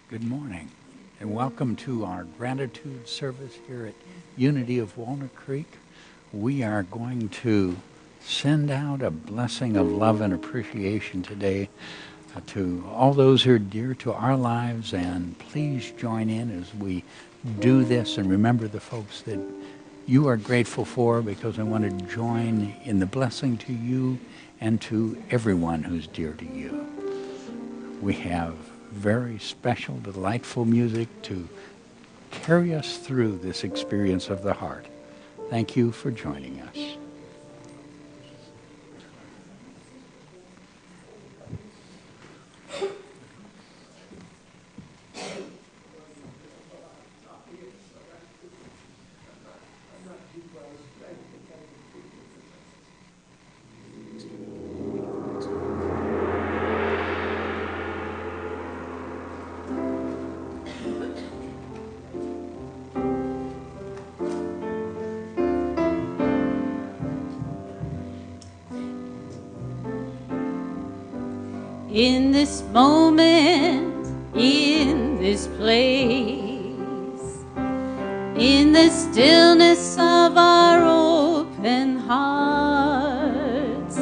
Good morning, and welcome to our gratitude service here at Unity of Walnut Creek. We are going to send out a blessing of love and appreciation today to all those who are dear to our lives, and please join in as we do this and remember the folks that you are grateful for, because I want to join in the blessing to you and to everyone who's dear to you. We have very special, delightful music to carry us through this experience of the heart. Thank you for joining us. In this moment, in this place, in the stillness of our open hearts,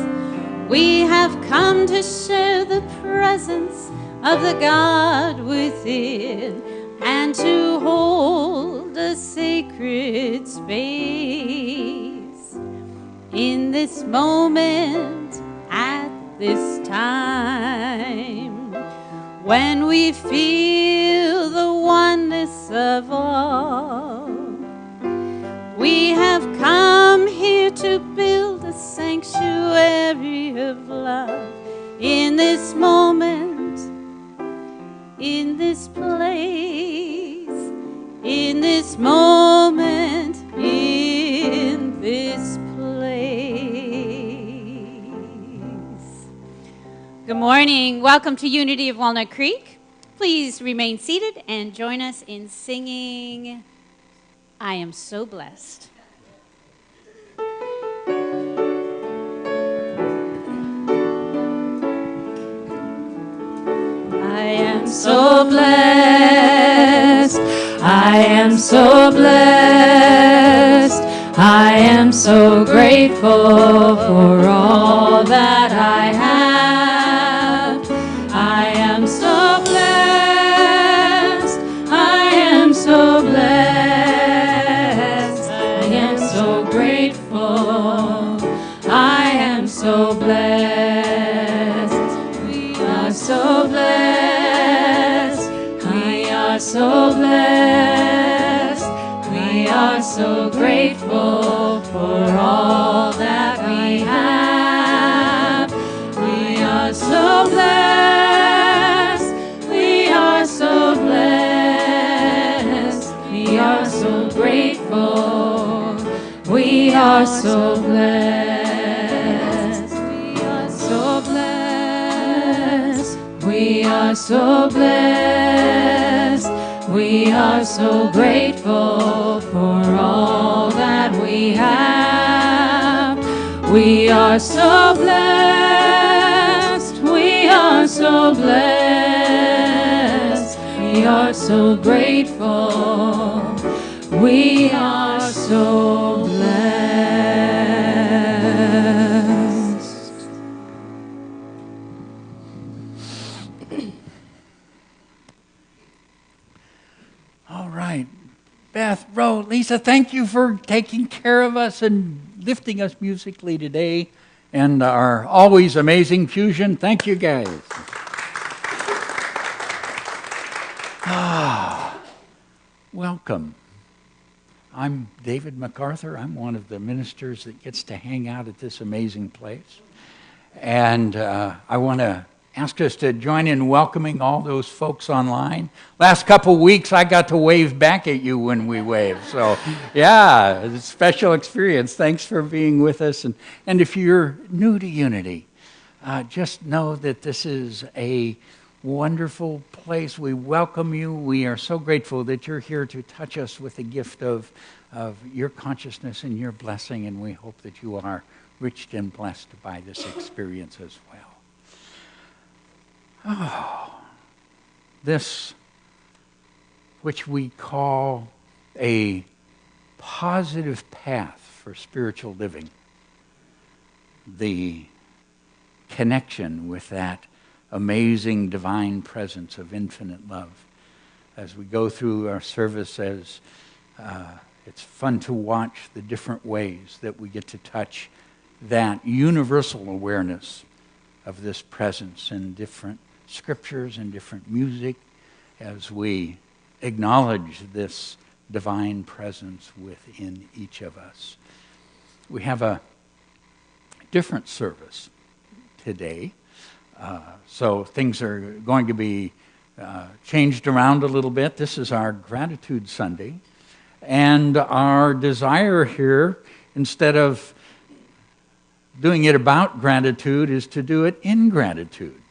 we have come to share the presence of the God within and to hold a sacred space. In this moment, at this time, when we feel the oneness of all, we have come here to build a sanctuary of love. In this moment, in this place, in this moment, in this place. Good morning. Welcome to Unity of Walnut Creek. Please remain seated and join us in singing, I Am So Blessed. I am so blessed. I am so blessed. I am so grateful for all that I have. I am so blessed. I am so blessed. I am so grateful. I am so blessed. We are so blessed. We are so blessed. We are so grateful for all that we have. We are so blessed. We are so blessed. We are so grateful. We are so blessed. We are so blessed. We are so blessed. We are so grateful for all that we have. We are so blessed. We are so blessed. We are so grateful. We are so blessed. All right. Beth, Ro, Lisa, thank you for taking care of us and lifting us musically today, and our always amazing fusion. Thank you, guys. Welcome. I'm David MacArthur. I'm one of the ministers that gets to hang out at this amazing place. And I want to ask us to join in welcoming all those folks online. Last couple weeks, I got to wave back at you when we waved. So, yeah, it's a special experience. Thanks for being with us. And if you're new to Unity, just know that this is a wonderful place. We welcome you. We are so grateful that you're here to touch us with the gift of your consciousness and your blessing, and we hope that you are rich and blessed by this experience as well. Oh, this, which we call a positive path for spiritual living, the connection with that amazing divine presence of infinite love. As we go through our service, it's fun to watch the different ways that we get to touch that universal awareness of this presence in different scriptures and different music as we acknowledge this divine presence within each of us. We have a different service today, so things are going to be changed around a little bit. This is our Gratitude Sunday, and our desire here, instead of doing it about gratitude, is to do it in gratitude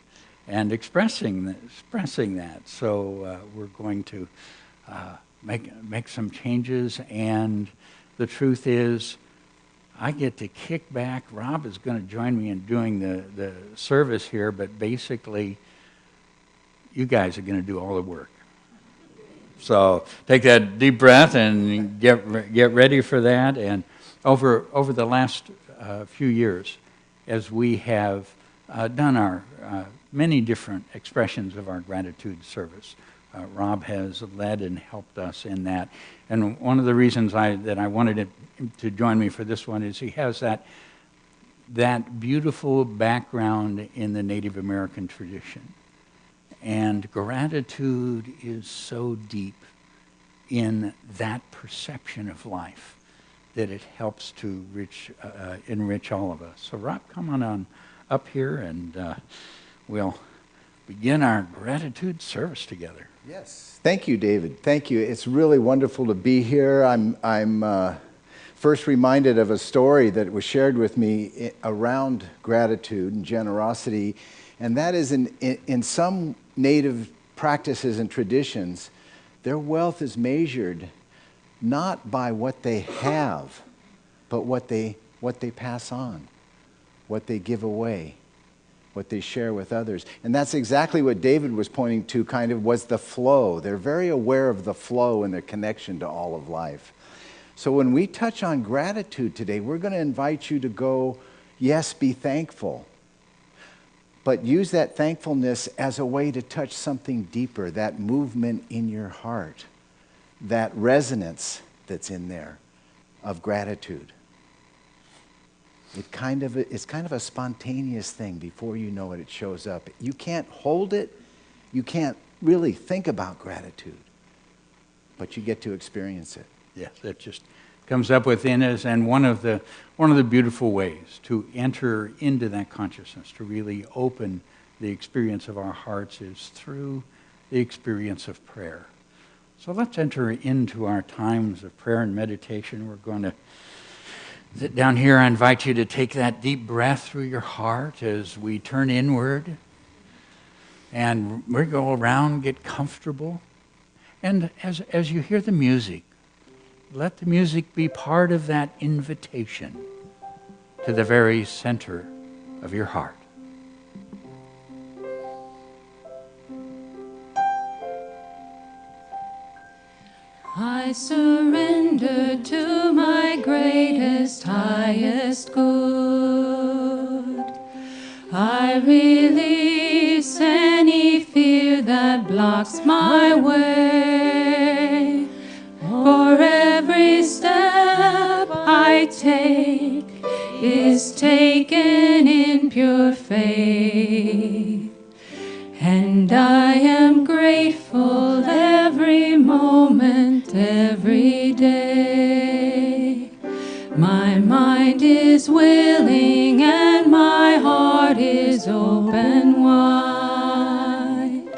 and expressing that. So we're going to make some changes, and the truth is, I get to kick back. Rob is going to join me in doing the service here, but basically, you guys are going to do all the work. So take that deep breath and get ready for that. And over the last few years, as we have done our many different expressions of our gratitude service, Rob has led and helped us in that. And one of the reasons that I wanted him to join me for this one is he has that beautiful background in the Native American tradition. And gratitude is so deep in that perception of life that it helps to enrich all of us. So Rob, come on up here, and we'll begin our gratitude service together. Yes. Thank you, David. Thank you. It's really wonderful to be here. I'm first reminded of a story that was shared with me around gratitude and generosity, and that is in some Native practices and traditions, their wealth is measured not by what they have, but what they pass on, what they give away, what they share with others. And that's exactly what David was pointing to, kind of, was the flow. They're very aware of the flow and their connection to all of life. So when we touch on gratitude today, we're going to invite you to go, yes, be thankful, but use that thankfulness as a way to touch something deeper, that movement in your heart, that resonance that's in there of gratitude. It's kind of a spontaneous thing. Before you know it, it shows up. You can't hold it. You can't really think about gratitude, but you get to experience it. Yes, it just comes up within us, and one of the beautiful ways to enter into that consciousness, to really open the experience of our hearts, is through the experience of prayer. So let's enter into our times of prayer and meditation. We're going to sit down here. I invite you to take that deep breath through your heart as we turn inward, and we go around, get comfortable. And as you hear the music, let the music be part of that invitation to the very center of your heart. I surrender to my greatest, highest good. I release any fear that blocks my way. For every step I take is taken in pure faith. And I am grateful every moment, every day. My mind is willing and my heart is open wide.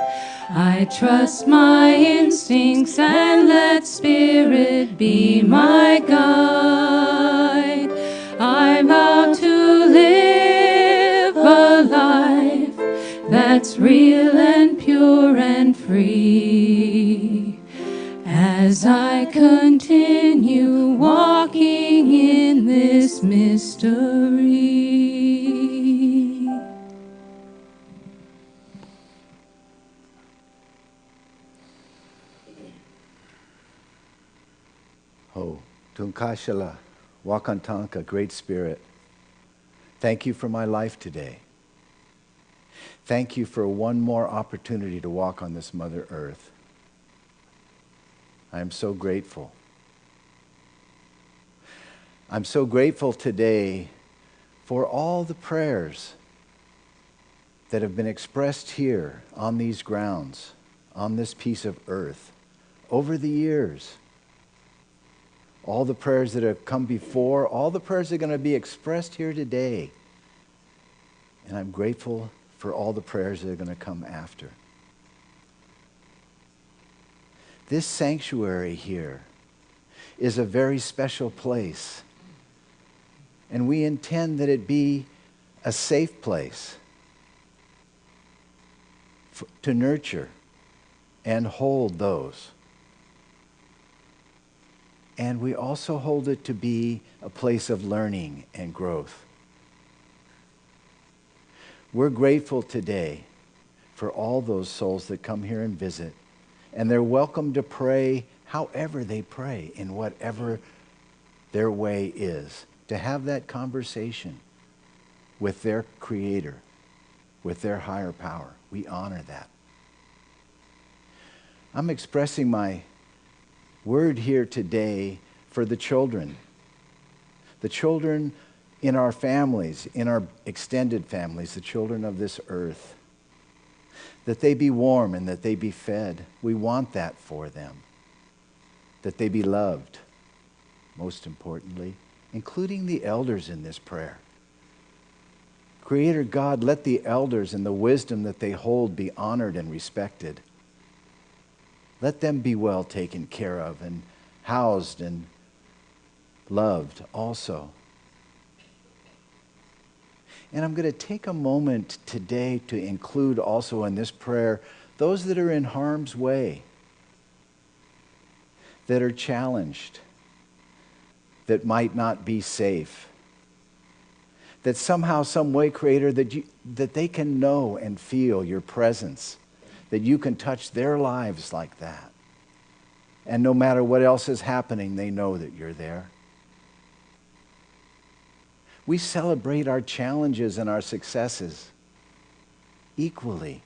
I trust my instincts and let Spirit be my guide. I vow to live a life that's is real and pure and free. As I continue walking in this mystery. Oh, Tunkashala, Wakantanka, Great Spirit, thank you for my life today. Thank you for one more opportunity to walk on this Mother Earth. I am so grateful. I'm so grateful today for all the prayers that have been expressed here on these grounds, on this piece of earth, over the years. All the prayers that have come before, all the prayers that are going to be expressed here today. And I'm grateful for all the prayers that are going to come after. This sanctuary here is a very special place. And we intend that it be a safe place to nurture and hold those. And we also hold it to be a place of learning and growth. We're grateful today for all those souls that come here and visit. And they're welcome to pray however they pray, in whatever their way is, to have that conversation with their Creator, with their higher power. We honor that. I'm expressing my word here today for the children in our families, in our extended families, the children of this earth, that they be warm and that they be fed. We want that for them, that they be loved, most importantly, including the elders in this prayer. Creator God, let the elders and the wisdom that they hold be honored and respected. Let them be well taken care of and housed and loved also. And I'm going to take a moment today to include also in this prayer those that are in harm's way, that are challenged, that might not be safe, that somehow, some way, Creator, that they can know and feel your presence, that you can touch their lives like that. And no matter what else is happening, they know that you're there. We celebrate our challenges and our successes equally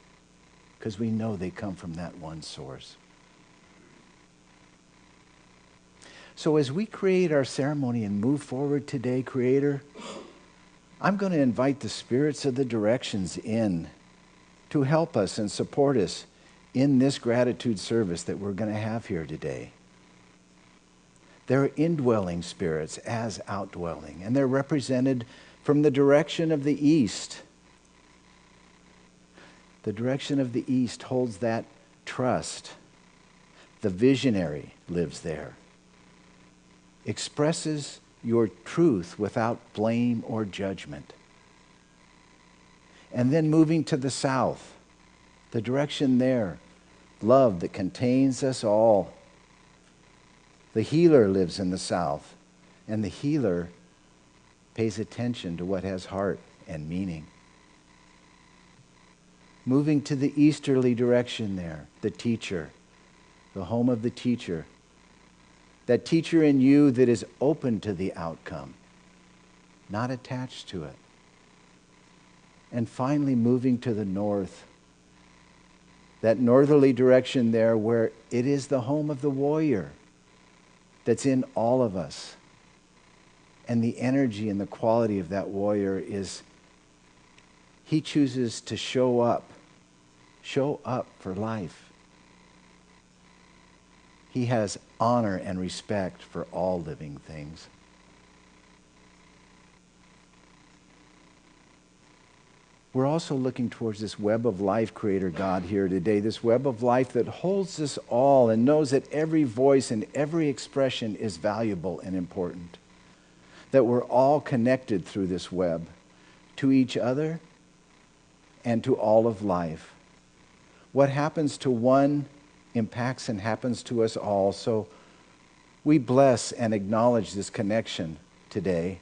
because we know they come from that one source. So as we create our ceremony and move forward today, Creator, I'm going to invite the spirits of the directions in to help us and support us in this gratitude service that we're going to have here today. They're indwelling spirits as outdwelling, and they're represented from the direction of the east. The direction of the east holds that trust. The visionary lives there. Expresses your truth without blame or judgment. And then moving to the south, the direction there, love that contains us all. The healer lives in the south, and the healer pays attention to what has heart and meaning. Moving to the easterly direction there, the teacher, the home of the teacher. That teacher in you that is open to the outcome, not attached to it. And finally moving to the north, that northerly direction there where it is the home of the warrior that's in all of us. And the energy and the quality of that warrior is he chooses to show up for life. He has honor and respect for all living things. We're also looking towards this web of life, Creator God, here today, this web of life that holds us all and knows that every voice and every expression is valuable and important. That we're all connected through this web to each other and to all of life. what happens to one impacts and happens to us all. So we bless and acknowledge this connection today.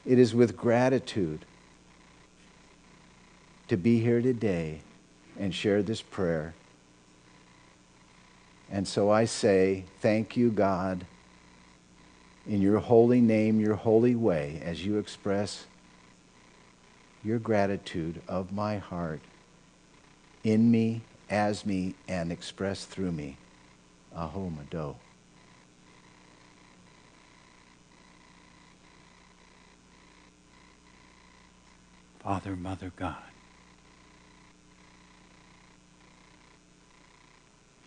It is with gratitude to be here today and share this prayer. And so I say, thank you, God, in your holy name, your holy way, as you express your gratitude of my heart in me, as me, and expressed through me. Aho Mado. Father, Mother, God,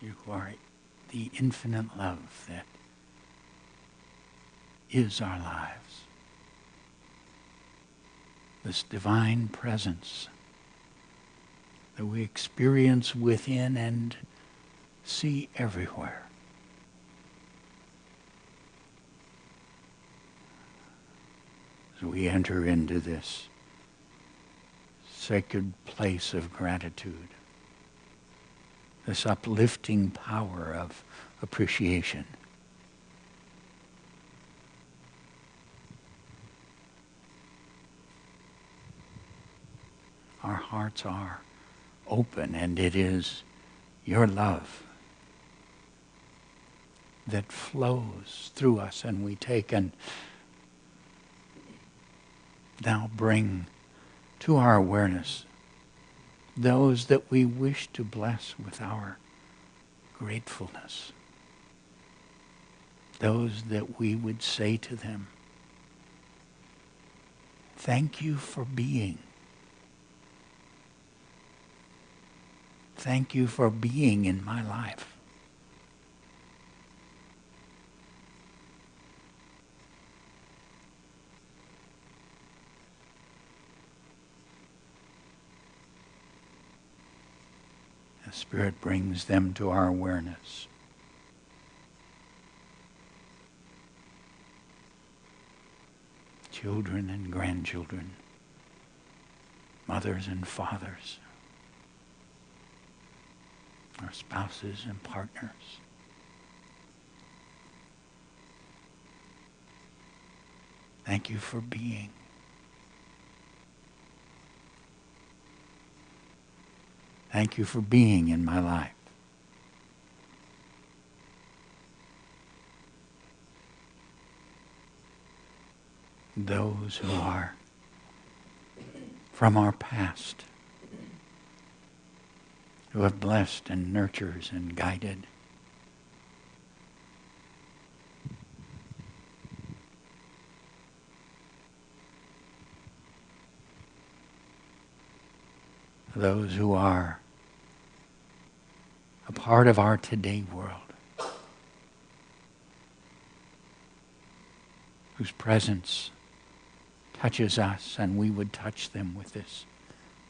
you are the infinite love that is our lives. This divine presence that we experience within and see everywhere. As we enter into this sacred place of gratitude, this uplifting power of appreciation. Our hearts are open, and it is your love that flows through us, and we take and now bring to our awareness those that we wish to bless with our gratefulness, those that we would say to them, thank you for being. Thank you for being in my life. The Spirit brings them to our awareness. Children and grandchildren, mothers and fathers, our spouses and partners. Thank you for being. Thank you for being in my life. Those who are from our past, who have blessed and nurtured and guided. Those who are a part of our today world, whose presence touches us and we would touch them with this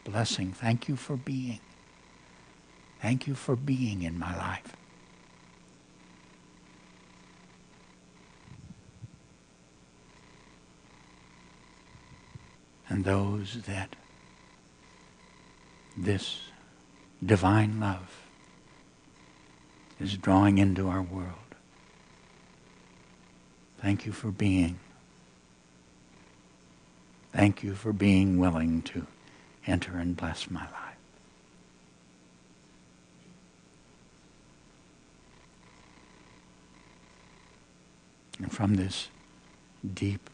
blessing. Thank you for being. Thank you for being in my life. And those that this divine love is drawing into our world. Thank you for being. Thank you for being willing to enter and bless my life. And from this deep,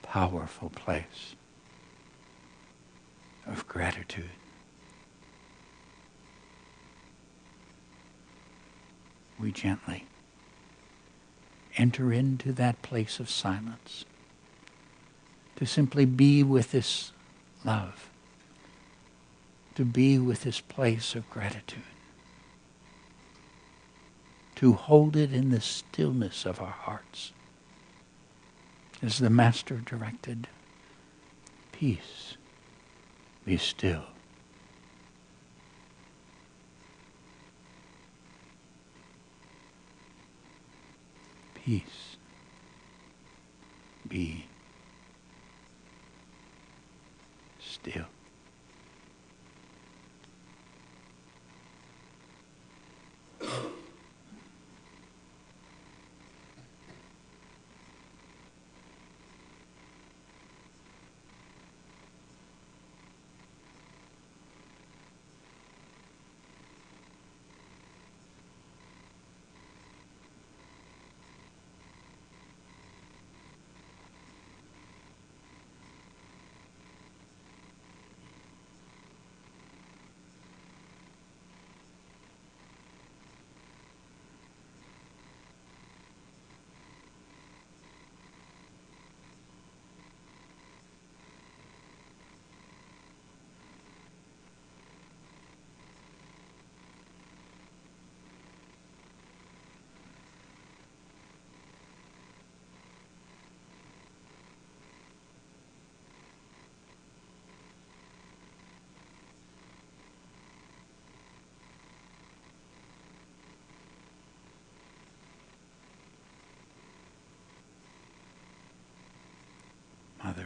powerful place of gratitude, we gently enter into that place of silence to simply be with this love, to be with this place of gratitude, to hold it in the stillness of our hearts. As the Master directed, peace, be still. Peace, be still.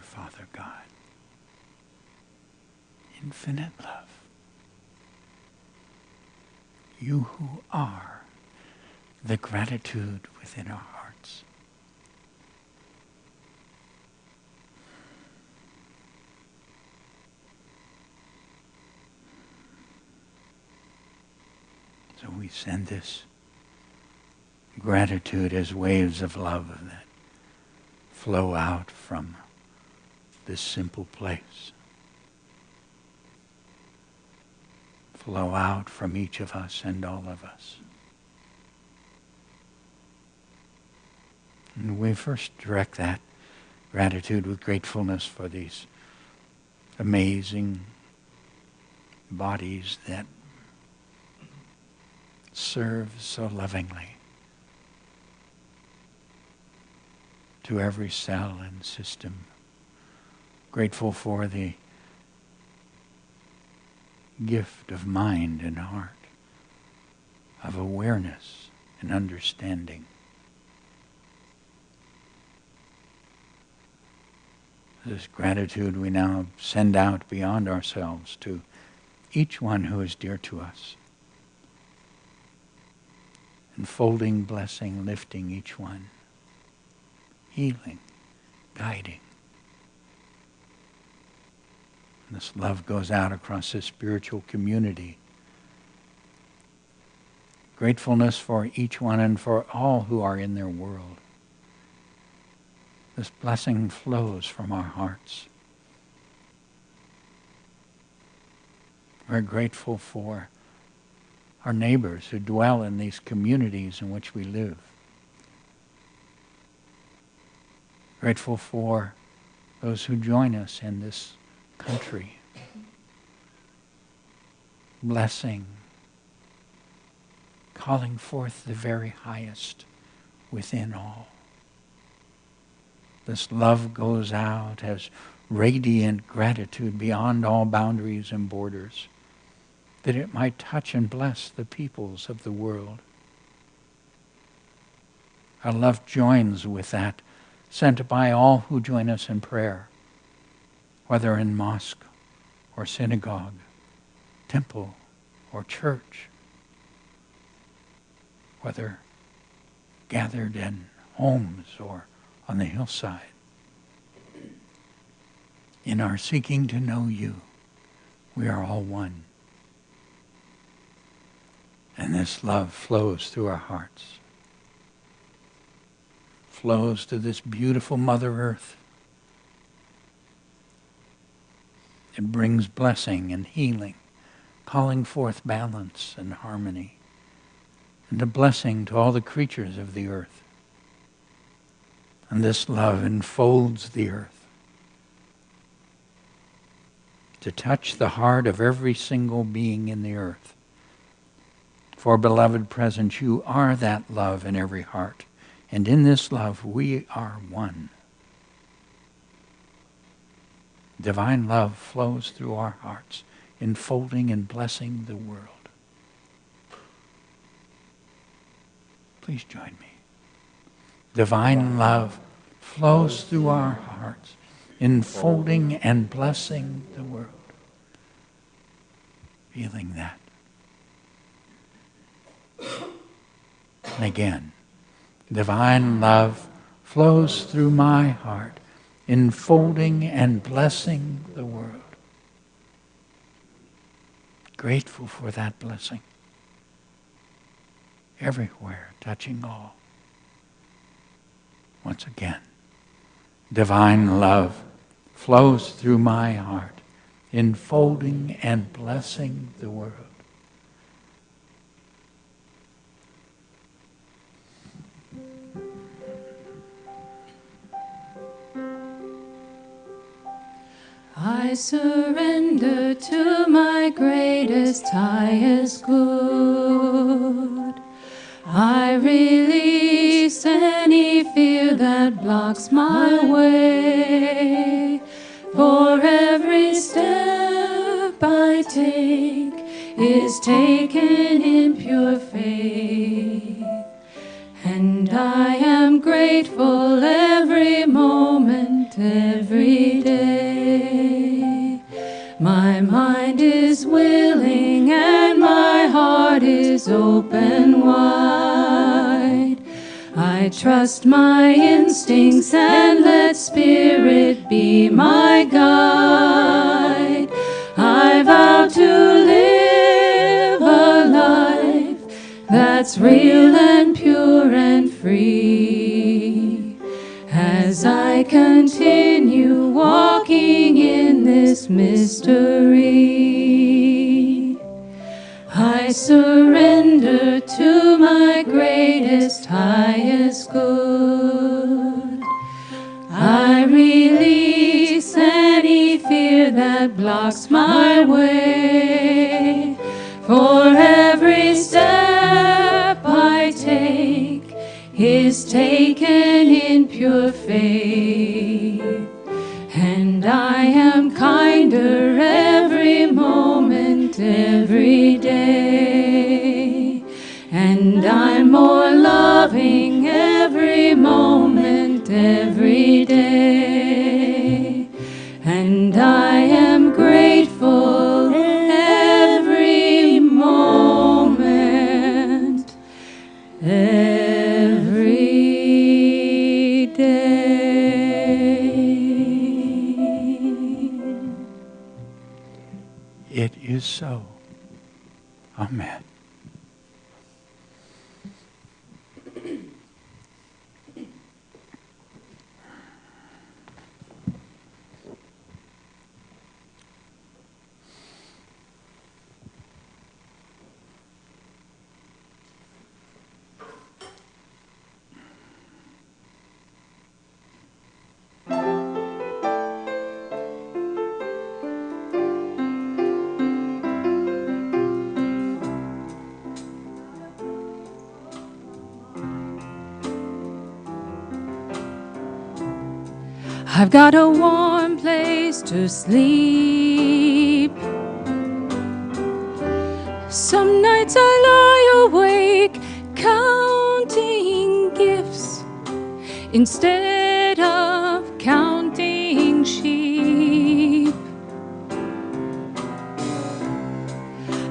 Father God. Infinite love. You who are the gratitude within our hearts. So we send this gratitude as waves of love that flow out from this simple place. Flow out from each of us and all of us. And we first direct that gratitude with gratefulness for these amazing bodies that serve so lovingly to every cell and system. Grateful for the gift of mind and heart, of awareness and understanding. This gratitude we now send out beyond ourselves to each one who is dear to us. Enfolding, blessing, lifting each one. Healing, guiding. And this love goes out across this spiritual community. Gratefulness for each one and for all who are in their world. This blessing flows from our hearts. We're grateful for our neighbors who dwell in these communities in which we live. Grateful for those who join us in this country. Blessing, calling forth the very highest within all. This love goes out as radiant gratitude beyond all boundaries and borders, that it might touch and bless the peoples of the world. Our love joins with that sent by all who join us in prayer, whether in mosque or synagogue, temple or church, whether gathered in homes or on the hillside. In our seeking to know you, we are all one. And this love flows through our hearts, flows to this beautiful Mother Earth. It brings blessing and healing, calling forth balance and harmony, and a blessing to all the creatures of the earth. And this love enfolds the earth to touch the heart of every single being in the earth. For, beloved present, you are that love in every heart. And in this love, we are one. Divine love flows through our hearts, enfolding and blessing the world. Please join me. Divine love flows through our hearts, enfolding and blessing the world. Feeling that. And again, divine love flows through my heart, enfolding and blessing the world. Grateful for that blessing. Everywhere, touching all. Once again, divine love flows through my heart, enfolding and blessing the world. I surrender to my greatest, highest good. I release any fear that blocks my way. For every step I take is taken in pure faith. And I am grateful every moment moment every day. My mind is willing and my heart is open wide. I trust my instincts and let Spirit be my guide. I vow to live a life that's real and pure and free, as I continue walking in this mystery. I surrender to my greatest, highest good. I release any fear that blocks my way. For every step I take is taken in pure faith, and I am kinder every moment, every day, and I'm more loving every moment, every day, and I am grateful every moment, every day. It is so. Amen. I've got a warm place to sleep. Some nights I lie awake counting gifts instead of counting sheep.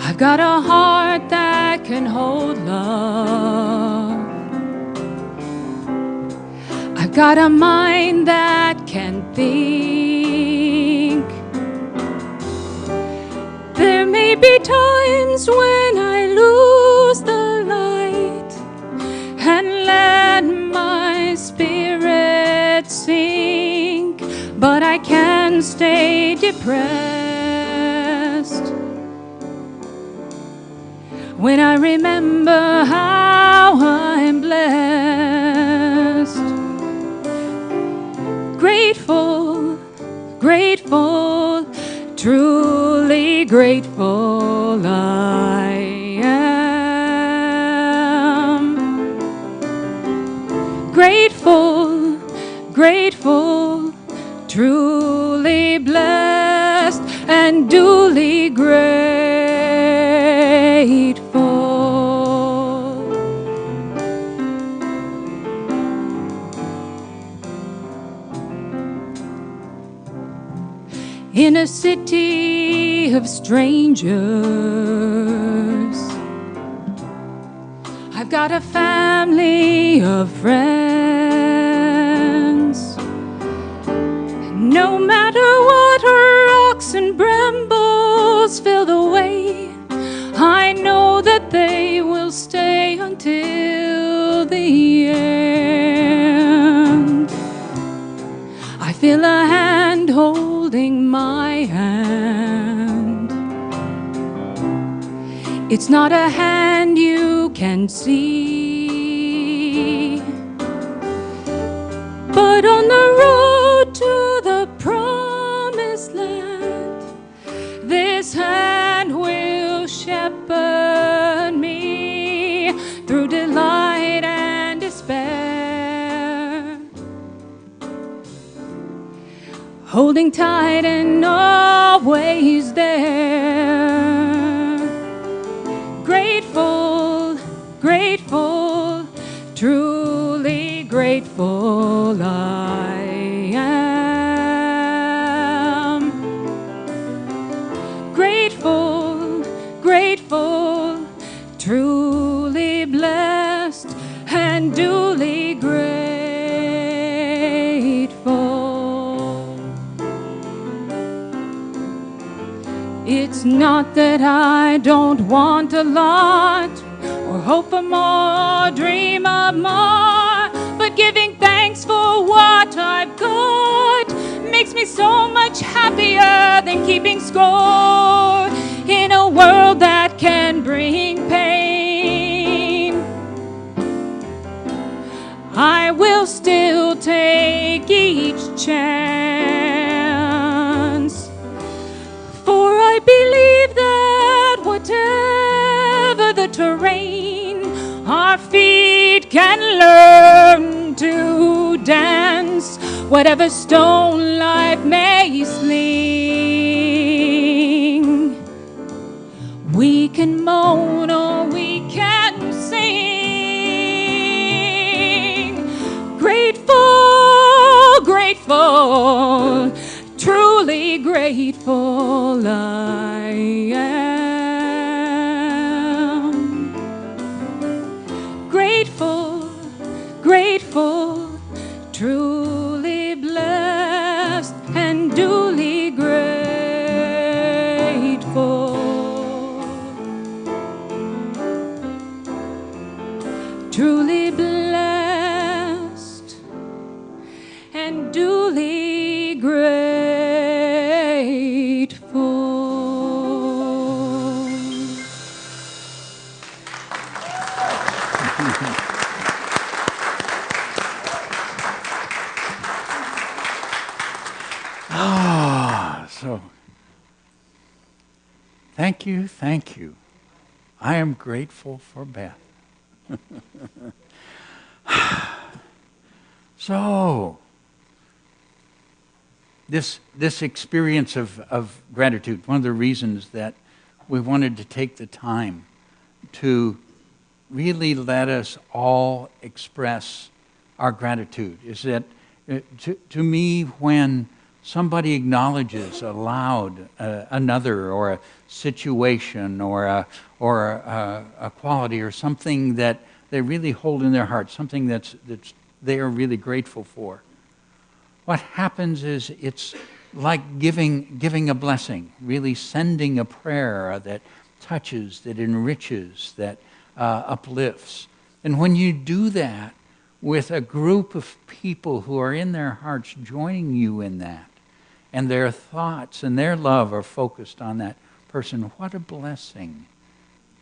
I've got a heart that can hold love. I've got a mind that can think. There may be times when I lose the light and let my spirit sink, but I can't stay depressed when I remember how I'm blessed. Grateful, grateful, truly grateful I am. Grateful, grateful, truly blessed and duly grateful. In a city of strangers, I've got a family of friends. No matter what rocks and brambles fill the way, I know that they will stay until the end. I feel a hand holding my hand. It's not a hand you can see, but on the road to the promised land, this hand will shepherd me through delight and despair, holding tight and always there. Grateful, grateful, truly grateful I am. grateful, truly blessed, and duly grateful. It's not that I don't want a lot, or hope for more, dream of more, but giving thanks for what I've got makes me so much happier than keeping score in a world that can bring pain. I will still take each chance, for I believe that whatever the terrain, our feet can learn to dance. Whatever stone life may sling, we can moan or we can sing. Grateful, grateful, truly grateful I am. Grateful, grateful, truly blessed and duly grateful. Truly blessed and duly grateful. So, thank you, thank you. I am grateful for Beth. So, this experience of gratitude, one of the reasons that we wanted to take the time to really let us all express our gratitude is that to me, when somebody acknowledges aloud another or a situation or a quality or something that they really hold in their heart, something that's they are really grateful for, what happens is it's like giving a blessing, really sending a prayer that touches, that enriches, that uplifts. And when you do that with a group of people who are in their hearts joining you in that, and their thoughts and their love are focused on that person, what a blessing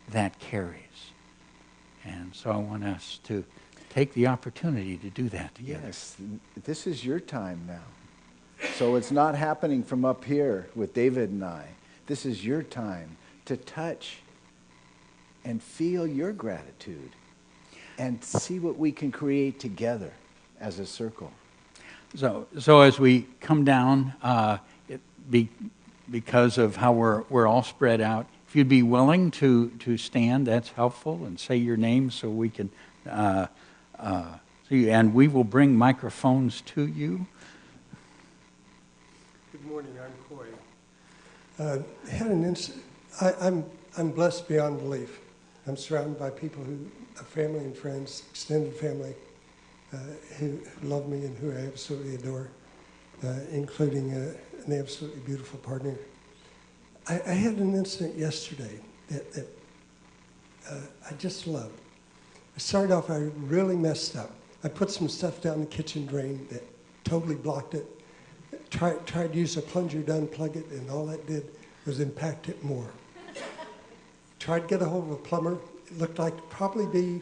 that carries. And so I want us to take the opportunity to do that together. Yes, this is your time now. So it's not happening from up here with David and I. This is your time to touch and feel your gratitude and see what we can create together as a circle. So as we come down, because of how we're all spread out, if you'd be willing to stand, that's helpful, and say your name so we can see you. And we will bring microphones to you. Good morning, I'm Coy. Had an incident. I'm blessed beyond belief. I'm surrounded by people family and friends, extended family, who love me and who I absolutely adore, including an absolutely beautiful partner. I had an incident yesterday that I just love. I started off, I really messed up. I put some stuff down the kitchen drain that totally blocked it. Tried to use a plunger to unplug it, and all that did was impact it more. Tried to get a hold of a plumber. It looked like it'd probably be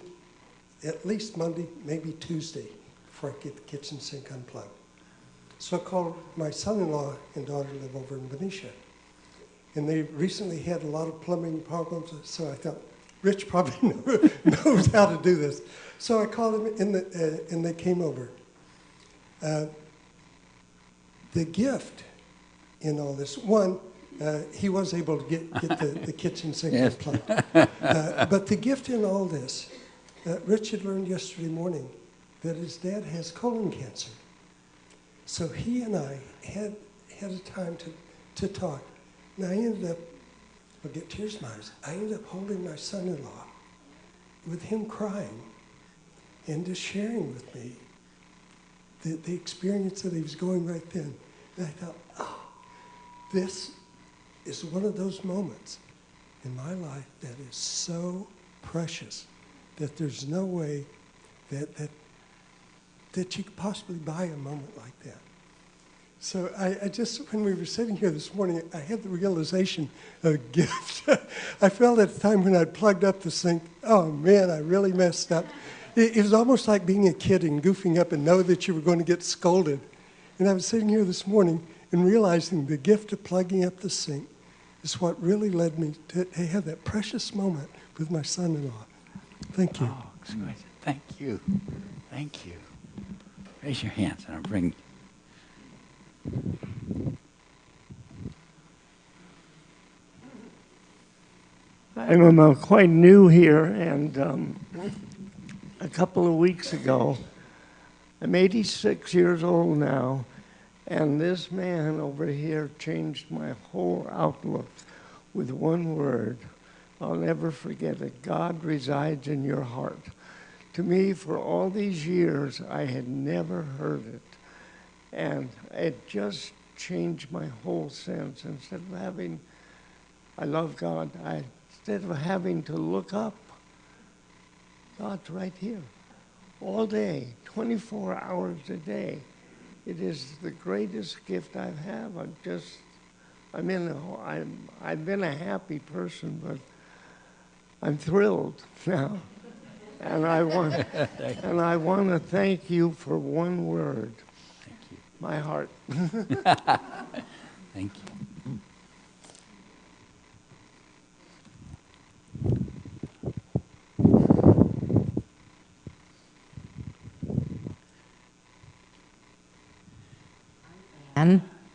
at least Monday, maybe Tuesday, before I get the kitchen sink unplugged. So I called my son-in-law and daughter live over in Benicia. And they recently had a lot of plumbing problems, so I thought, Rich probably knows how to do this. So I called him, and they came over. The gift in all this, one, he was able to get the kitchen sink unplugged. But the gift in all this, Rich had learned yesterday morning that his dad has colon cancer. So he and I had a time to talk. And I ended up I'll get tears in my eyes. I ended up holding my son-in-law with him crying and just sharing with me the experience that he was going right then. And I thought, oh, this is one of those moments in my life that is so precious that there's no way that you could possibly buy a moment like that. So I just, when we were sitting here this morning, I had the realization of a gift. I felt at the time when I'd plugged up the sink, oh man, I really messed up. It was almost like being a kid and goofing up and know that you were going to get scolded. And I was sitting here this morning and realizing the gift of plugging up the sink is what really led me to have that precious moment with my son-in-law. Thank you. Oh, exquisite. Thank you. Thank you. Raise your hands and I'll bring. I'm quite new here, and a couple of weeks ago, I'm 86 years old now, and this man over here changed my whole outlook with one word. I'll never forget it. God resides in your heart. To me, for all these years, I had never heard it. And it just changed my whole sense. Instead of having, I love God, instead of having to look up, God's right here. All day, 24 hours a day. It is the greatest gift I have. I've been a happy person, but I'm thrilled now. And I want to thank you for one word. Thank you. My heart. Thank you.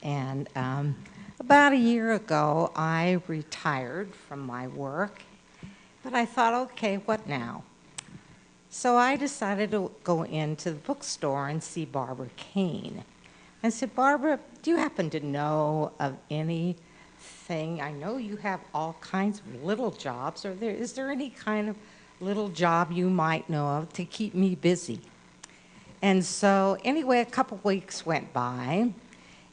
And about a year ago, I retired from my work, but I thought, okay, what now? So I decided to go into the bookstore and see Barbara Kane. I said, Barbara, do you happen to know of anything? I know you have all kinds of little jobs. Is there any kind of little job you might know of to keep me busy? And so anyway, a couple weeks went by,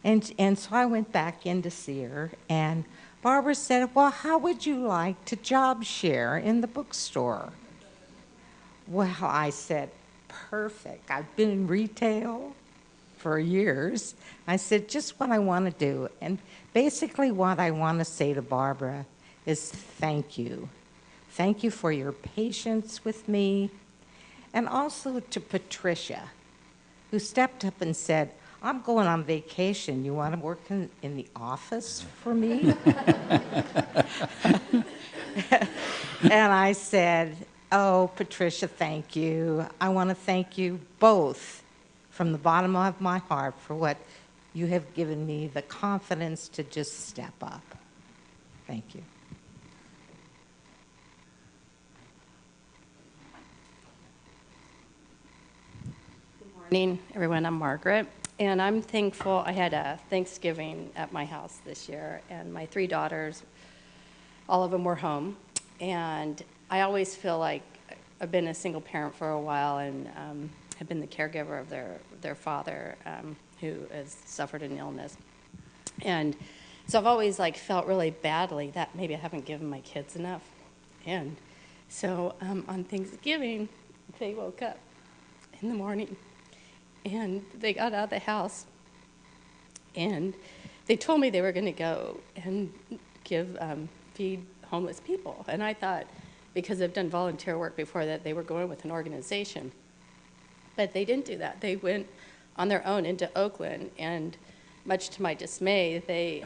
and so I went back in to see her, and Barbara said, well, how would you like to job share in the bookstore? Well, I said, perfect. I've been in retail for years. I said, just what I want to do. And basically what I want to say to Barbara is thank you. Thank you for your patience with me. And also to Patricia, who stepped up and said, I'm going on vacation. You want to work in the office for me? And I said, oh, Patricia, thank you. I want to thank you both from the bottom of my heart for what you have given me the confidence to just step up. Thank you. Good morning, everyone. I'm Margaret, and I'm thankful. I had a Thanksgiving at my house this year, and my 3 daughters, all of them were home, and I always feel like I've been a single parent for a while and have been the caregiver of their father who has suffered an illness. And so I've always felt really badly that maybe I haven't given my kids enough. And so on Thanksgiving, they woke up in the morning and they got out of the house and they told me they were going to go and feed homeless people. And I thought, because I've done volunteer work before, that they were going with an organization. But they didn't do that. They went on their own into Oakland, and much to my dismay, they,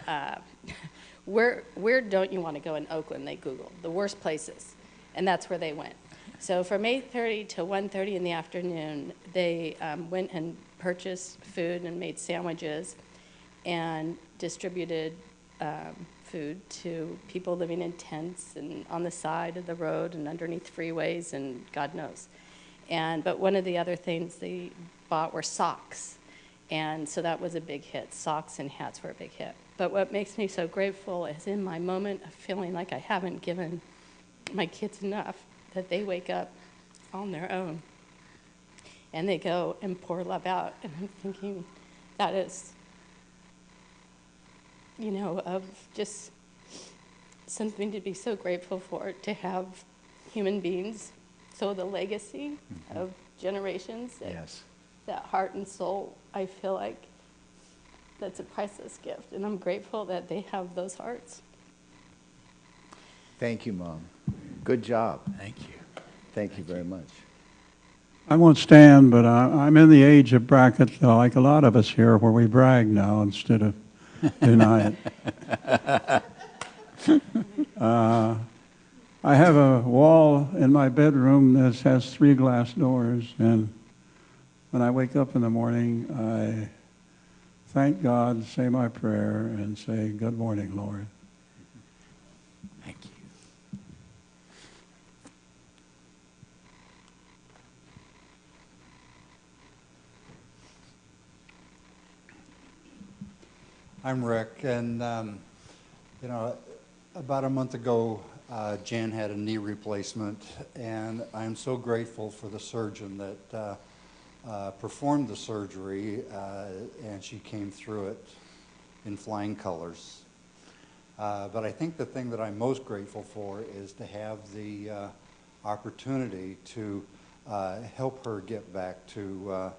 where don't you want to go in Oakland? They Googled the worst places, and that's where they went. So from 8:30 to 1:30 in the afternoon, they went and purchased food and made sandwiches and distributed food to people living in tents and on the side of the road and underneath freeways and God knows. But one of the other things they bought were socks. And so that was a big hit. Socks and hats were a big hit. But what makes me so grateful is in my moment of feeling like I haven't given my kids enough, that they wake up on their own and they go and pour love out. And I'm thinking that is, of just something to be so grateful for, to have human beings. So the legacy of generations, that heart and soul, I feel like that's a priceless gift. And I'm grateful that they have those hearts. Thank you, Mom. Good job. Thank you. Thank you very much. I won't stand, but I'm in the age of bracket, like a lot of us here, where we brag now instead of deny it. I have a wall in my bedroom that has 3 glass doors, and when I wake up in the morning, I thank God, say my prayer, and say, "Good morning, Lord." Thank you. I'm Rick, and about a month ago, Jan had a knee replacement, and I'm so grateful for the surgeon that performed the surgery, and she came through it in flying colors. But I think the thing that I'm most grateful for is to have the opportunity to help her get back to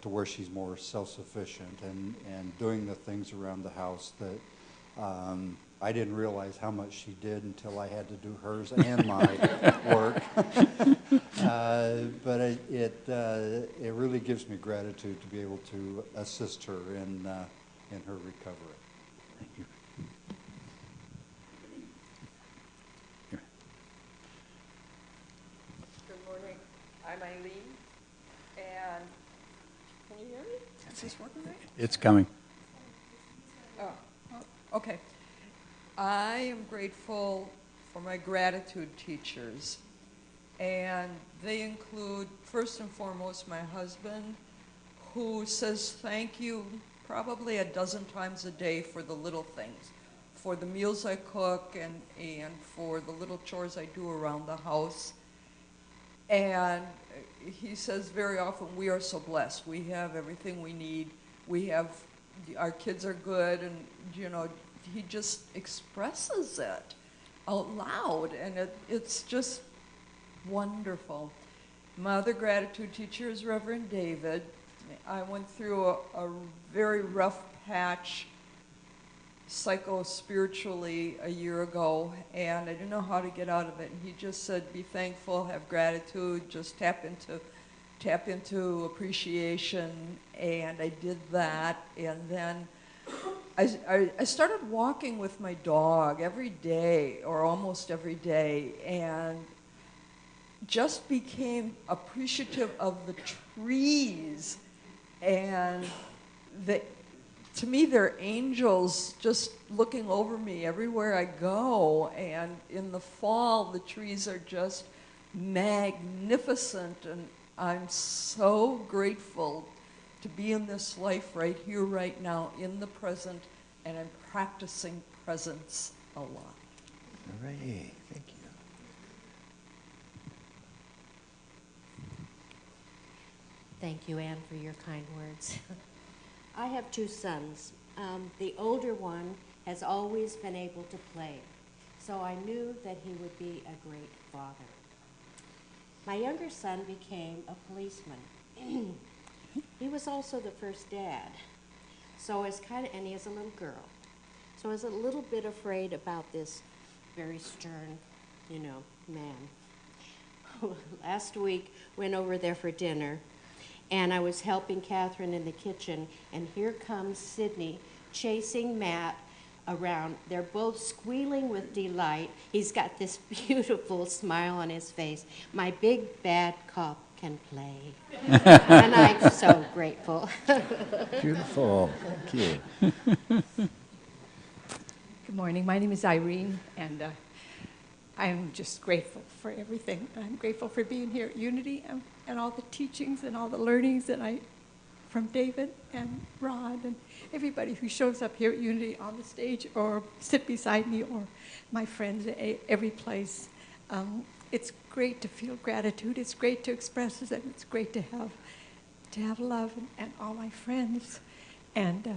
where she's more self-sufficient and doing the things around the house that I didn't realize how much she did until I had to do hers and my work. But it really gives me gratitude to be able to assist her in her recovery. Thank you. Good morning. I'm Eileen, and can you hear me? Is this working right? It's coming. Oh, okay. I am grateful for my gratitude teachers, and they include, first and foremost, my husband, who says thank you probably a dozen times a day for the little things, for the meals I cook and for the little chores I do around the house. And he says very often, we are so blessed. We have everything we need. Our kids are good, and he just expresses it out loud, and it's just wonderful. My other gratitude teacher is Reverend David. I went through a very rough patch psycho-spiritually a year ago, and I didn't know how to get out of it. And he just said, be thankful, have gratitude, just tap into appreciation, and I did that. And then I started walking with my dog every day, or almost every day, and just became appreciative of the trees. And to me, they're angels just looking over me everywhere I go. And in the fall, the trees are just magnificent. And I'm so grateful to be in this life right here, right now, in the present. And I'm practicing presence a lot. Hooray. Thank you. Thank you, Anne, for your kind words. I have 2 sons. The older one has always been able to play, so I knew that he would be a great father. My younger son became a policeman. He was also the first dad, and he has a little girl. So I was a little bit afraid about this very stern, man. Last week, went over there for dinner, and I was helping Catherine in the kitchen, and here comes Sydney chasing Matt around. They're both squealing with delight. He's got this beautiful smile on his face. My big bad cop can play. And I'm so grateful. Beautiful. Thank you. Good morning. My name is Irene, and I'm just grateful for everything. I'm grateful for being here at Unity and all the teachings and all the learnings that I from David and Rod and everybody who shows up here at Unity on the stage or sit beside me or my friends every place. It's great to feel gratitude. It's great to express it. And it's great to have love and all my friends. And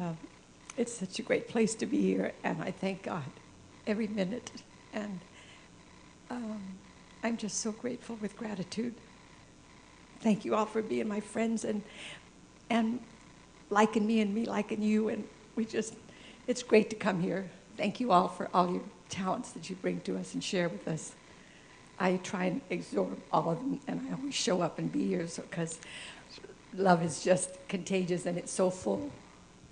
it's such a great place to be here. And I thank God every minute. And I'm just so grateful with gratitude. Thank you all for being my friends and liking me and me liking you. And it's great to come here. Thank you all for all your talents that you bring to us and share with us. I try and absorb all of them, and I always show up and be here because love is just contagious and it's so full.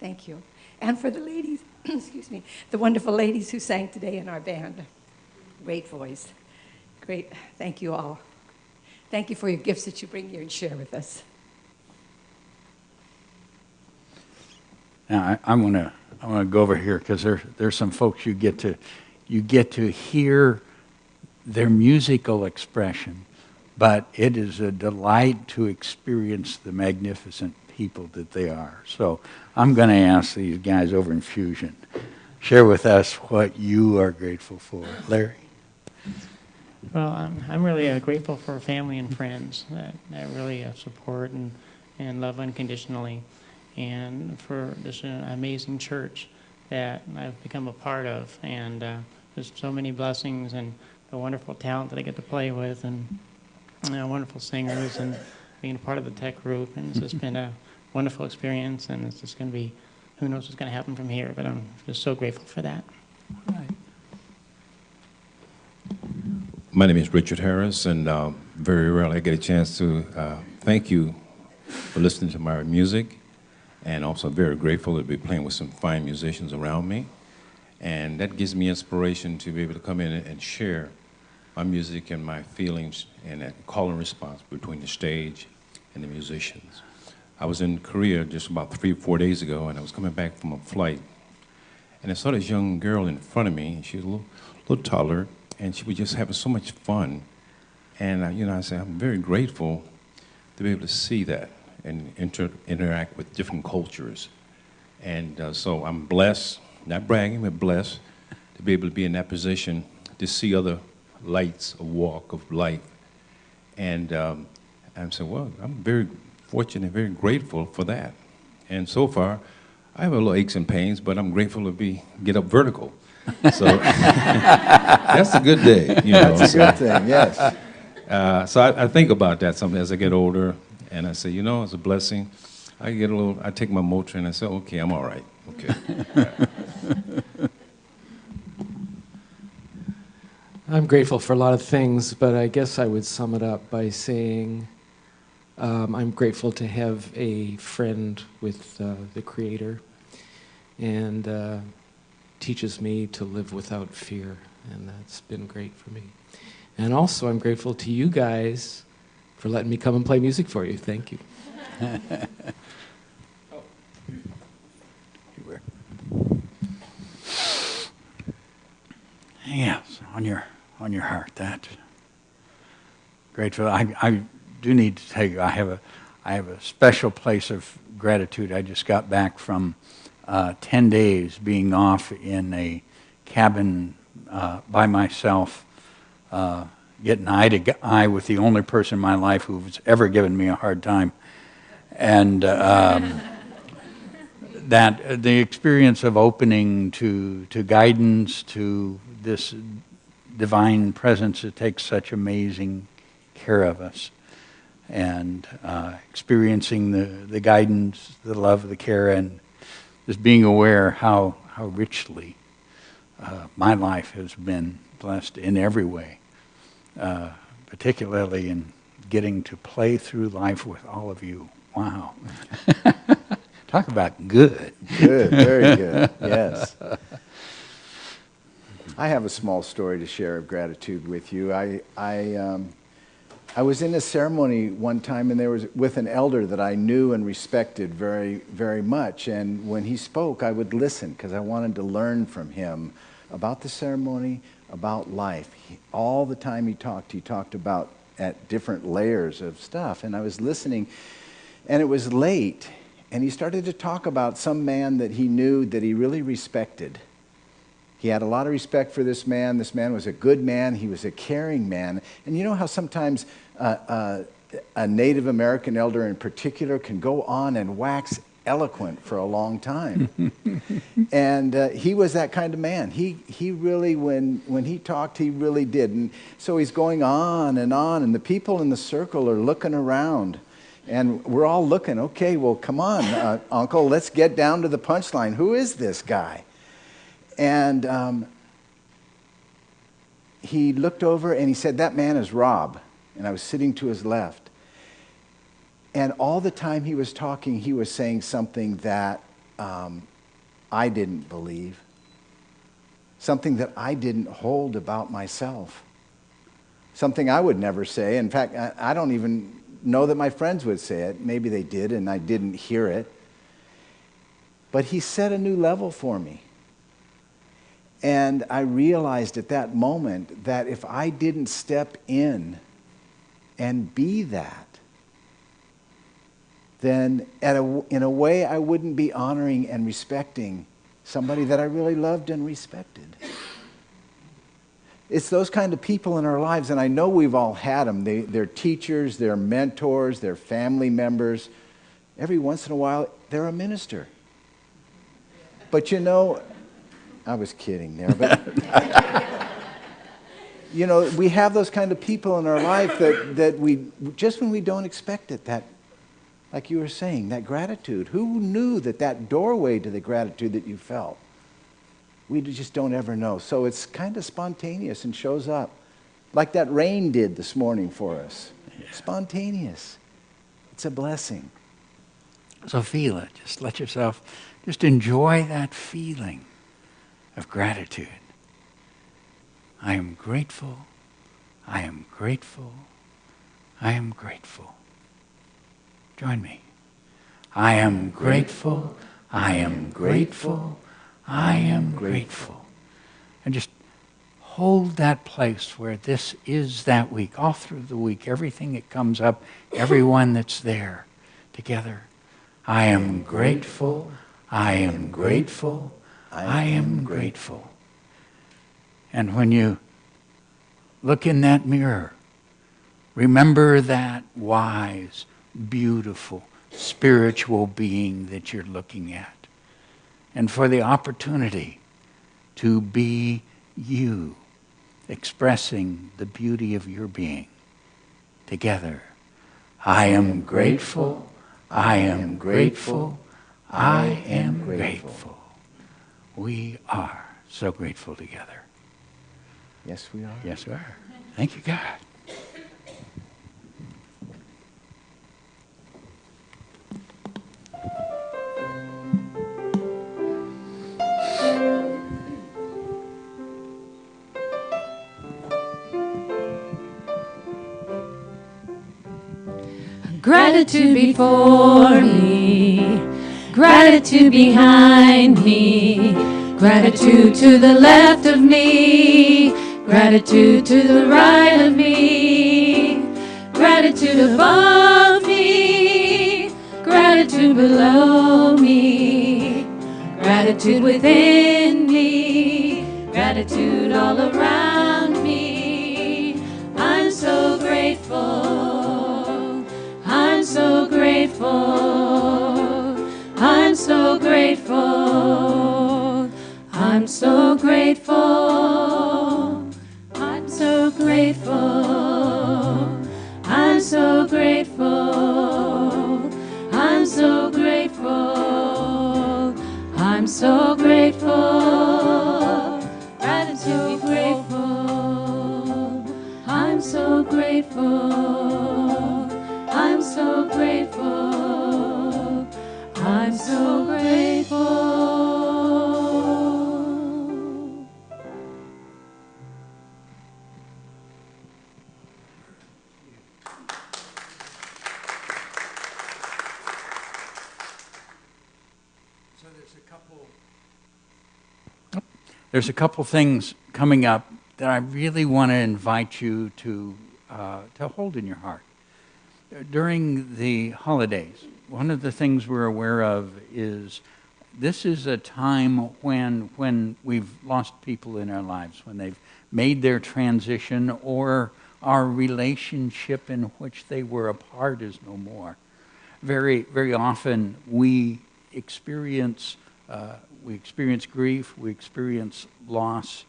Thank you. And for the ladies, excuse me, the wonderful ladies who sang today in our band. Great voice. Great. Thank you all. Thank you for your gifts that you bring here and share with us. Now, I want to go over here because there's some folks you get to hear their musical expression, but it is a delight to experience the magnificent people that they are. So I'm going to ask these guys over in Fusion, share with us what you are grateful for. Larry? Well, I'm really grateful for family and friends that really support and love unconditionally, and for this amazing church that I've become a part of. And there's so many blessings and the wonderful talent that I get to play with, and wonderful singers, and being a part of the tech group. And it's just been a wonderful experience, and it's just going to be, who knows what's going to happen from here, but I'm just so grateful for that. Right. My name is Richard Harris, and very rarely I get a chance to thank you for listening to my music, and also very grateful to be playing with some fine musicians around me. And that gives me inspiration to be able to come in and share my music and my feelings and that call and response between the stage and the musicians. I was in Korea just about 3 or 4 days ago, and I was coming back from a flight, and I saw this young girl in front of me. She was a little taller, and she was just having so much fun. And I said, I'm very grateful to be able to see that and interact with different cultures. And so I'm blessed, not bragging, but blessed to be able to be in that position to see other lights, a walk of life. And I said, well, I'm very fortunate and very grateful for that. And so far, I have a little aches and pains, but I'm grateful to get up vertical. So that's a good day. That's a good thing, yes. So I think about that something as I get older, and I say, it's a blessing. I take my Motrin and I say, okay, I'm all right. Okay. I'm grateful for a lot of things, but I guess I would sum it up by saying I'm grateful to have a friend with the Creator, and teaches me to live without fear, and that's been great for me. And also I'm grateful to you guys for letting me come and play music for you. Thank you. Yes, on your heart. That grateful. I do need to tell you, I have a special place of gratitude. I just got back from 10 days being off in a cabin by myself, getting eye to eye with the only person in my life who's ever given me a hard time. And that the experience of opening to guidance, to this divine presence that takes such amazing care of us, and experiencing the guidance, the love, the care, and just being aware how richly my life has been blessed in every way, particularly in getting to play through life with all of you. Wow. Talk about good. Good, very good, yes. I have a small story to share of gratitude with you. I was in a ceremony one time, and there was with an elder that I knew and respected very, very much. And when he spoke, I would listen because I wanted to learn from him about the ceremony, about life. All the time he talked about at different layers of stuff. And I was listening, and it was late, And he started to talk about some man that he knew that he really respected. He had a lot of respect for this man. This man was a good man. He was a caring man. And you know how sometimes a Native American elder in particular can go on and wax eloquent for a long time. And he was that kind of man. He really, when he talked, he really did. And so he's going on, and the people in the circle are looking around. And we're all looking, okay, well, come on, Uncle, let's get down to the punchline. Who is this guy? And he looked over and he said, that man is Rob. And I was sitting to his left. And all the time he was talking, he was saying something that I didn't believe, something that I didn't hold about myself, something I would never say. In fact, I don't even know that my friends would say it. Maybe they did, and I didn't hear it. But he set a new level for me. And I realized at that moment that if I didn't step in and be that, then in a way I wouldn't be honoring and respecting somebody that I really loved and respected. It's those kind of people in our lives, and I know we've all had them. They're teachers, they're mentors, they're family members. Every once in a while, they're a minister. But you know, I was kidding there, but you know, we have those kind of people in our life that we, just when we don't expect it, that, like you were saying, that gratitude. Who knew that doorway to the gratitude that you felt? We just don't ever know. So it's kind of spontaneous and shows up. Like that rain did this morning for us. Yeah. Spontaneous. It's a blessing. So feel it. Just let yourself, just enjoy that feeling of gratitude. I am grateful. I am grateful. I am grateful. Join me. I am grateful. I am grateful. I am grateful. And just hold that place where this is that week, all through the week, everything that comes up, everyone that's there together. I am grateful. I am grateful. I am grateful. And when you look in that mirror, remember that wise, beautiful, spiritual being that you're looking at. And for the opportunity to be you, expressing the beauty of your being together. I am grateful. I am grateful. I am grateful. We are so grateful together. Yes, we are. Yes, we are. Thank you, God. Gratitude before me, gratitude behind me, gratitude to the left of me, gratitude to the right of me, gratitude above me, gratitude below me, gratitude within me, gratitude all around me. I'm so grateful. I'm so grateful. I'm so grateful. I'm so grateful. I'm so grateful. I'm so grateful. I'm so grateful. I'm so grateful. Gratitude, grateful. I'm so grateful. I'm so grateful. I'm so grateful. So there's a couple things coming up that I really want to invite you to hold in your heart. During the holidays, one of the things we're aware of is this is a time when we've lost people in our lives, when they've made their transition or our relationship in which they were a part is no more. Very, very often we experience grief, we experience loss,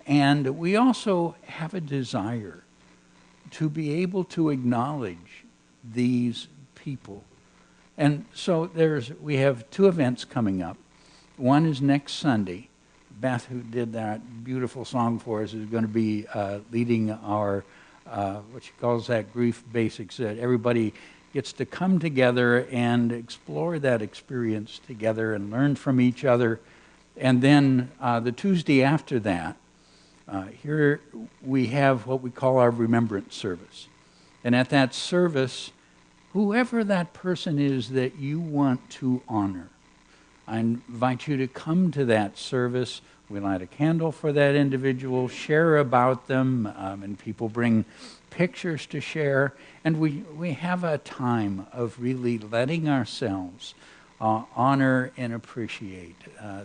and we also have a desire to be able to acknowledge these people. And so we have two events coming up. One is next Sunday. Beth, who did that beautiful song for us, is going to be leading our, what she calls that grief basics, that everybody gets to come together and explore that experience together and learn from each other. And then the Tuesday after that, here we have what we call our remembrance service. And at that service, whoever that person is that you want to honor, I invite you to come to that service. We light a candle for that individual, share about them, and people bring pictures to share. And we have a time of really letting ourselves honor and appreciate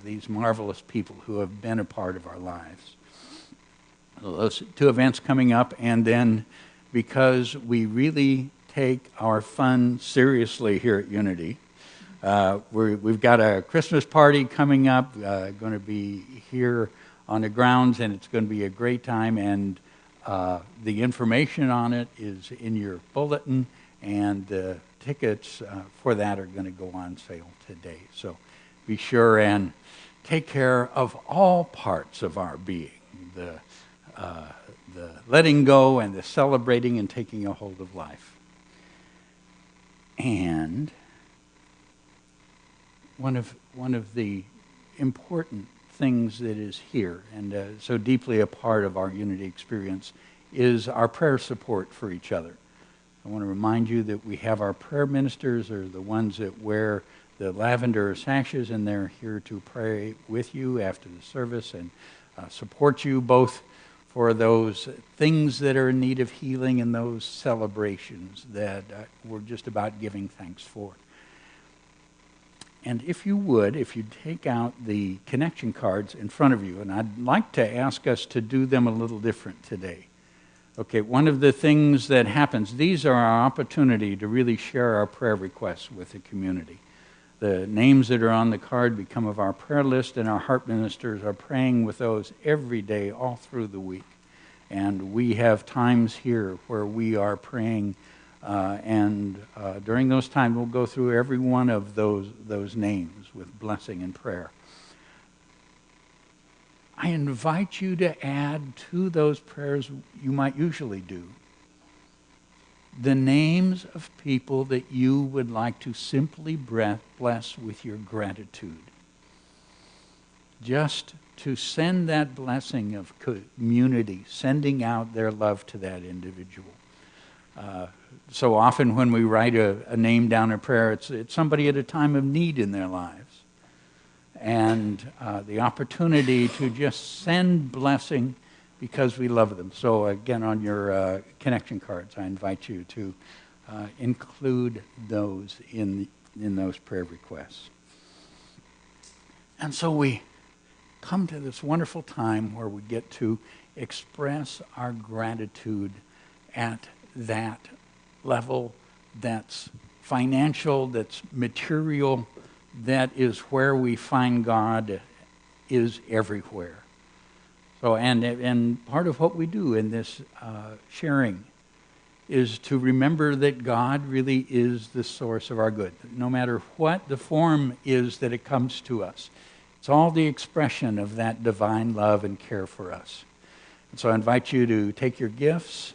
these marvelous people who have been a part of our lives. Those two events coming up, and then because we really take our fun seriously here at Unity, we've got a Christmas party coming up, going to be here on the grounds, and it's going to be a great time, and the information on it is in your bulletin, and the tickets for that are going to go on sale today. So be sure and take care of all parts of our being, the letting go and the celebrating and taking a hold of life. And one of the important things that is here and so deeply a part of our Unity experience is our prayer support for each other. I want to remind you that we have our prayer ministers, are the ones that wear the lavender sashes, and they're here to pray with you after the service and support you both for those things that are in need of healing and those celebrations that we're just about giving thanks for. And if you'd take out the connection cards in front of you, and I'd like to ask us to do them a little different today. Okay, one of the things that happens, these are our opportunity to really share our prayer requests with the community. The names that are on the card become of our prayer list, and our heart ministers are praying with those every day, all through the week. And we have times here where we are praying, and during those times we'll go through every one of those names with blessing and prayer. I invite you to add to those prayers you might usually do the names of people that you would like to simply bless with your gratitude. Just to send that blessing of community, sending out their love to that individual. So often when we write a name down in prayer, it's somebody at a time of need in their lives. And the opportunity to just send blessing because we love them. So again, on your connection cards, I invite you to include those in those prayer requests. And so we come to this wonderful time where we get to express our gratitude at that level that's financial, that's material, that is where we find God is everywhere. So, and part of what we do in this sharing is to remember that God really is the source of our good. No matter what the form is that it comes to us, it's all the expression of that divine love and care for us. And so I invite you to take your gifts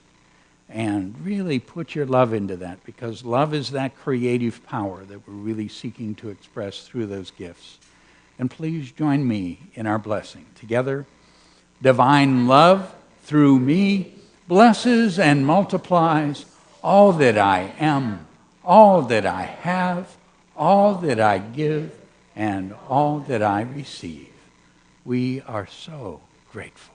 and really put your love into that, because love is that creative power that we're really seeking to express through those gifts. And please join me in our blessing. Together, divine love through me blesses and multiplies all that I am, all that I have, all that I give, and all that I receive. We are so grateful.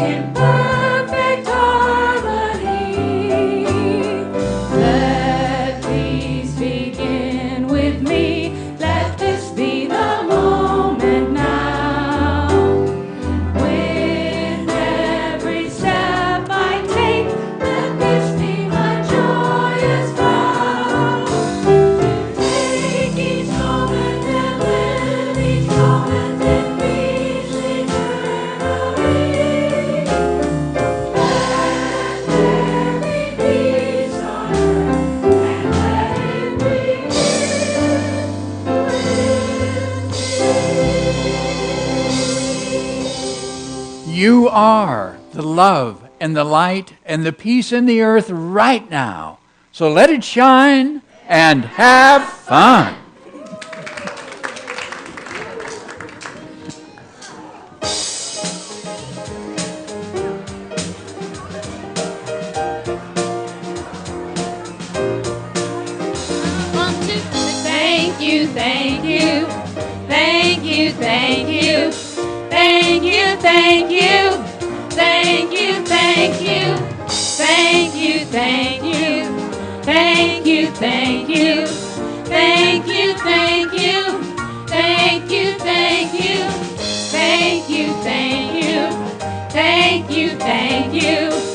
in perfect harmony. Let peace begin with me. Let this be the moment now. With every step I take, let this be my joyous vow. Take each moment and live each moment in peace eternally. Let there be peace on earth, and let it begin with me. You are the love and the light and the peace in the earth right now. So let it shine and have fun. Thank you, thank you, thank you, thank you, thank you, thank you, thank you, thank you, thank you, thank you, thank you, thank you, thank you, thank you, thank you, thank you, thank you, thank you, thank you, thank you.